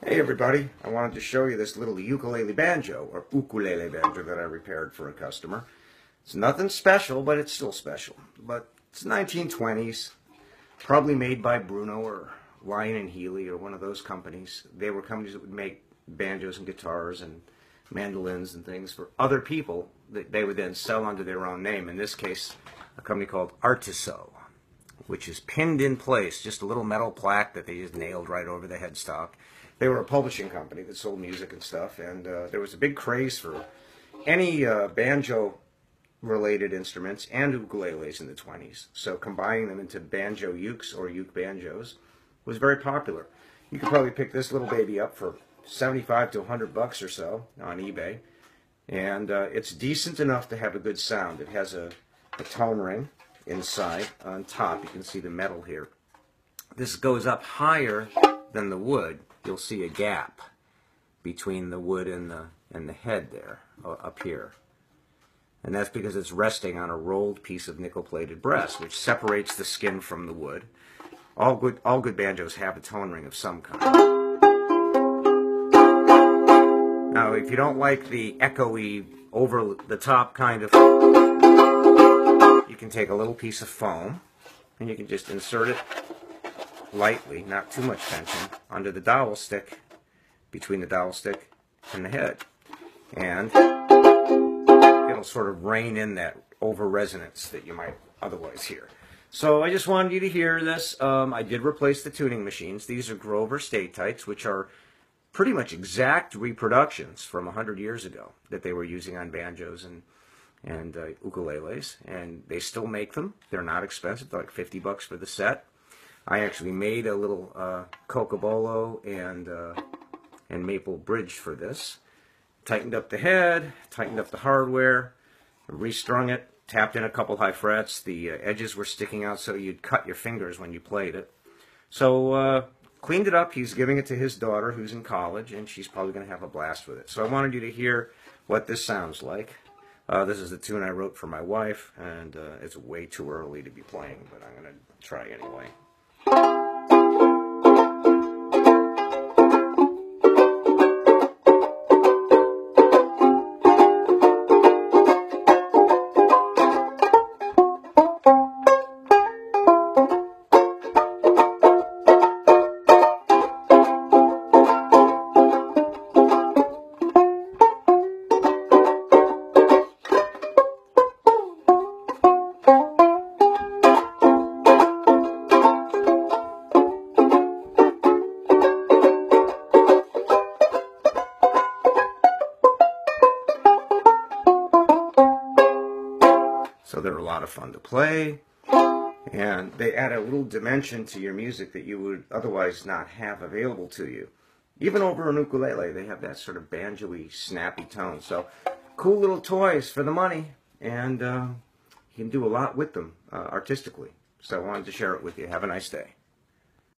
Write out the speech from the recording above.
Hey everybody, I wanted to show you this little ukulele banjo, or ukulele banjo, that I repaired for a customer. It's nothing special, but it's still special. But it's 1920s, probably made by Bruno or Lyon and Healy or one of those companies. They were companies that would make banjos and guitars and mandolins and things for other people that they would then sell under their own name. In this case, a company called Artiso, which is pinned in place, just a little metal plaque that they just nailed right over the headstock. They were a publishing company that sold music and stuff, and there was a big craze for any banjo-related instruments and ukuleles in the 20s. So combining them into banjo-ukes or uke banjos was very popular. You could probably pick this little baby up for 75 to 100 bucks or so on eBay, and it's decent enough to have a good sound. It has a tone ring inside. On top, you can see the metal here. This goes up higher than the wood. You'll see a gap between the wood and the head there, up here. And that's because it's resting on a rolled piece of nickel-plated brass, which separates the skin from the wood. All good banjos have a tone ring of some kind. Now, if you don't like the echoey, over-the-top kind of, you can take a little piece of foam, and you can just insert it lightly, not too much tension, under the dowel stick, between the dowel stick and the head. And it'll sort of rein in that over resonance that you might otherwise hear. So I just wanted you to hear this. I did replace the tuning machines. These are Grover Statites, which are pretty much exact reproductions from 100 years ago that they were using on banjos and ukuleles, and they still make them. They're not expensive. They're like 50 bucks for the set. I actually made a little cocobolo and maple bridge for this. Tightened up the head, tightened up the hardware, restrung it, tapped in a couple high frets. The edges were sticking out so you'd cut your fingers when you played it. So cleaned it up. He's giving it to his daughter who's in college, and she's probably going to have a blast with it. So I wanted you to hear what this sounds like. This is the tune I wrote for my wife, and it's way too early to be playing, but I'm going to try anyway. So they're a lot of fun to play, and they add a little dimension to your music that you would otherwise not have available to you. Even over an ukulele, they have that sort of banjo-y, snappy tone. So cool little toys for the money, and you can do a lot with them artistically. So I wanted to share it with you. Have a nice day.